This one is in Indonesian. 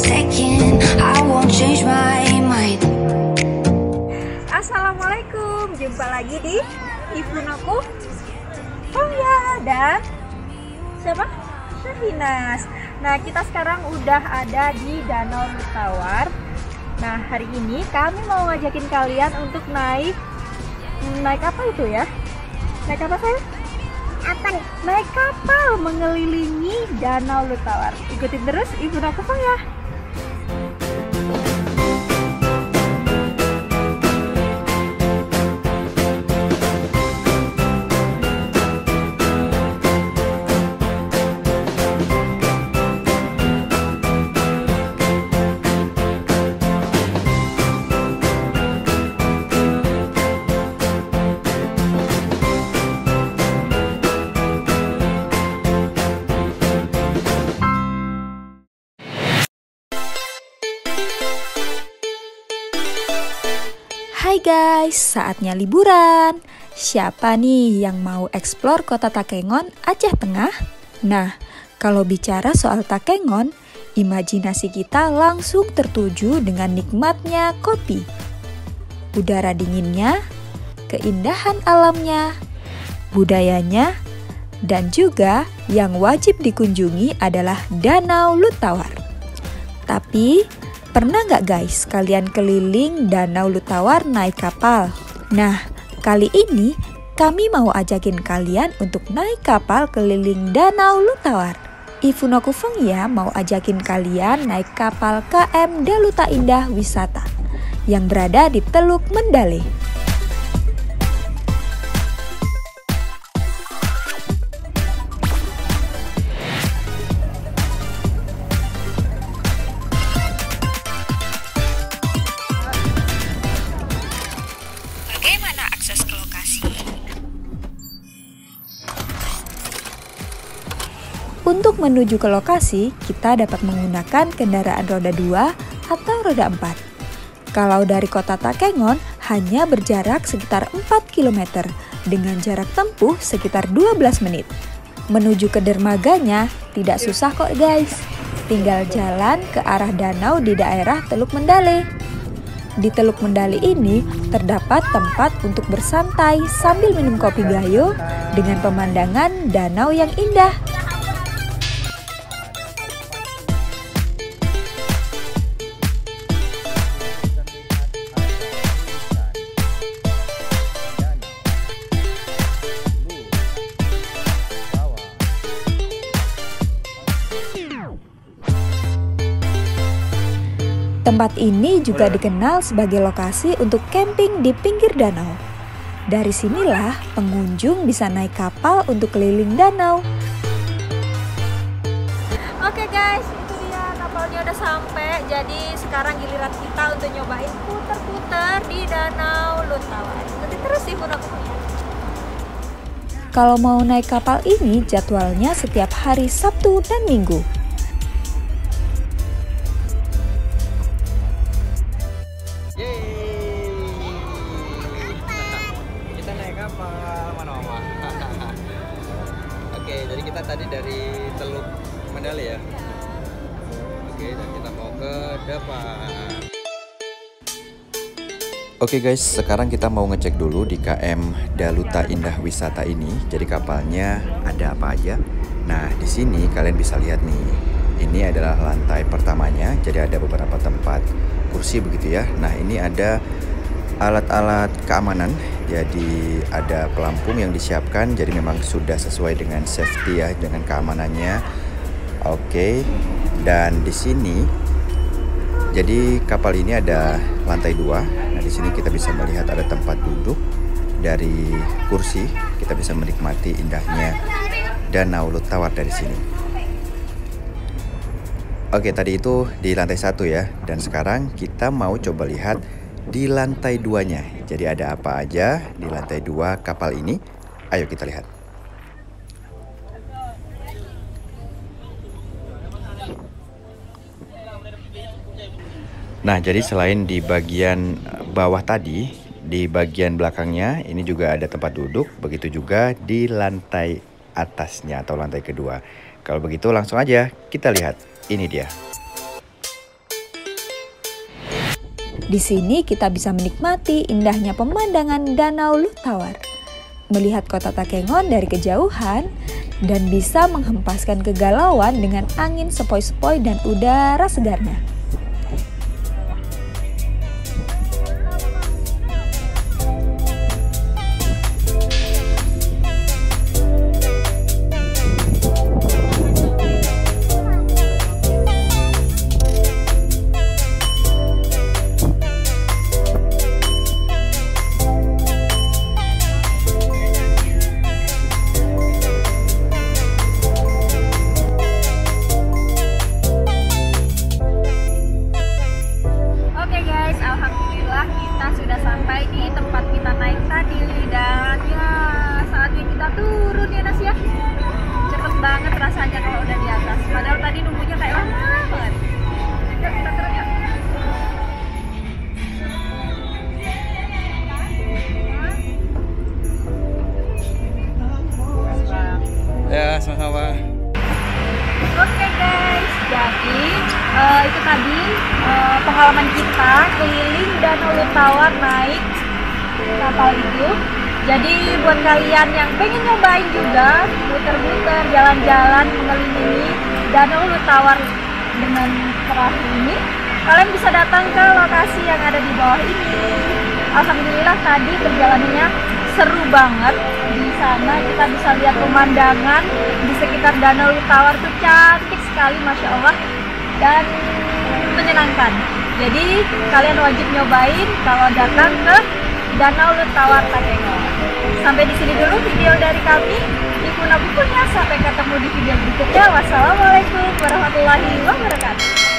second, I won't change my mind. Assalamualaikum, jumpa lagi di Ibunaku Fongya dan siapa? Syahinas. Nah, kita sekarang udah ada di Danau Lutawar. Nah, hari ini kami mau ngajakin kalian untuk naik apa itu ya? Naik apa saya? Apa? Naik kapal mengelilingi Danau Lutawar. Ikutin terus Ibunaku Fongya. Hai guys, saatnya liburan. Siapa nih yang mau eksplor kota Takengon, Aceh Tengah? Nah, kalau bicara soal Takengon, imajinasi kita langsung tertuju dengan nikmatnya kopi, udara dinginnya, keindahan alamnya, budayanya, dan juga yang wajib dikunjungi adalah Danau Lutawar. Tapi, pernah nggak guys kalian keliling Danau Lutawar naik kapal? Nah, kali ini kami mau ajakin kalian untuk naik kapal keliling Danau Lutawar. Ibunaku Fongya mau ajakin kalian naik kapal KM Daluta Indah Wisata yang berada di Teluk Mendale. Bagaimana akses ke lokasi? Untuk menuju ke lokasi, kita dapat menggunakan kendaraan roda 2 atau roda 4. Kalau dari kota Takengon, hanya berjarak sekitar 4 km dengan jarak tempuh sekitar 12 menit. Menuju ke dermaganya tidak susah kok guys. Tinggal jalan ke arah danau di daerah Teluk Mendale. Di Teluk Mendale ini terdapat tempat untuk bersantai sambil minum kopi gayo dengan pemandangan danau yang indah. Tempat ini juga dikenal sebagai lokasi untuk camping di pinggir danau. Dari sinilah pengunjung bisa naik kapal untuk keliling danau. Oke guys, itu dia kapalnya udah sampai. Jadi sekarang giliran kita untuk nyobain puter-puter di Danau Lutawar. Nanti terus Ibunaku Fongya. Kalau mau naik kapal ini jadwalnya setiap hari Sabtu dan Minggu. Kita naik kapal mana mama? Oke, jadi kita tadi dari Teluk Mendale ya. Oke, dan kita mau ke depan. Oke guys, sekarang kita mau ngecek dulu di KM Daluta Indah Wisata ini. Jadi kapalnya ada apa aja? Nah, di sini kalian bisa lihat nih. Ini adalah lantai pertamanya. Jadi ada beberapa tempat kursi begitu ya. Nah, ini ada alat-alat keamanan. Jadi ada pelampung yang disiapkan. Jadi memang sudah sesuai dengan safety ya, dengan keamanannya. Oke. Dan di sini jadi kapal ini ada lantai 2. Nah, di sini kita bisa melihat ada tempat duduk. Dari kursi kita bisa menikmati indahnya Danau Lutawar dari sini. Oke, tadi itu di lantai 1 ya. Dan sekarang kita mau coba lihat di lantai 2-nya. Jadi ada apa aja di lantai 2 kapal ini? Ayo kita lihat. Nah, jadi selain di bagian bawah tadi, di bagian belakangnya ini juga ada tempat duduk, begitu juga di lantai atasnya atau lantai kedua. Kalau begitu langsung aja kita lihat. Ini dia. Di sini kita bisa menikmati indahnya pemandangan Danau Lutawar, melihat kota Takengon dari kejauhan, dan bisa menghempaskan kegalauan dengan angin sepoi-sepoi dan udara segarnya. Alhamdulillah kita sudah sampai di tempat kita naik tadi, dan ya saatnya kita turun ya Nas ya. Cepet banget rasanya kalau udah di atas, padahal tadi nunggunya kayak lama banget. Yuk kita turun ya. Ya, sama-sama. Oke guys, jadi itu tadi pengalaman kita keliling Danau Lutawar naik kapal itu. Jadi buat kalian yang pengen nyobain juga muter-muter jalan-jalan mengelilingi Danau Lutawar dengan perahu ini, kalian bisa datang ke lokasi yang ada di bawah ini. Alhamdulillah tadi perjalanannya seru banget. Di sana kita bisa lihat pemandangan di sekitar Danau Lutawar tuh cantik sekali, Masya Allah, dan menyenangkan. Jadi kalian wajib nyobain kalau datang ke Danau Lutawar Takengon. Sampai di sini dulu video dari kami, Ibu Nabukunya. Sampai ketemu di video berikutnya. Wassalamualaikum warahmatullahi wabarakatuh.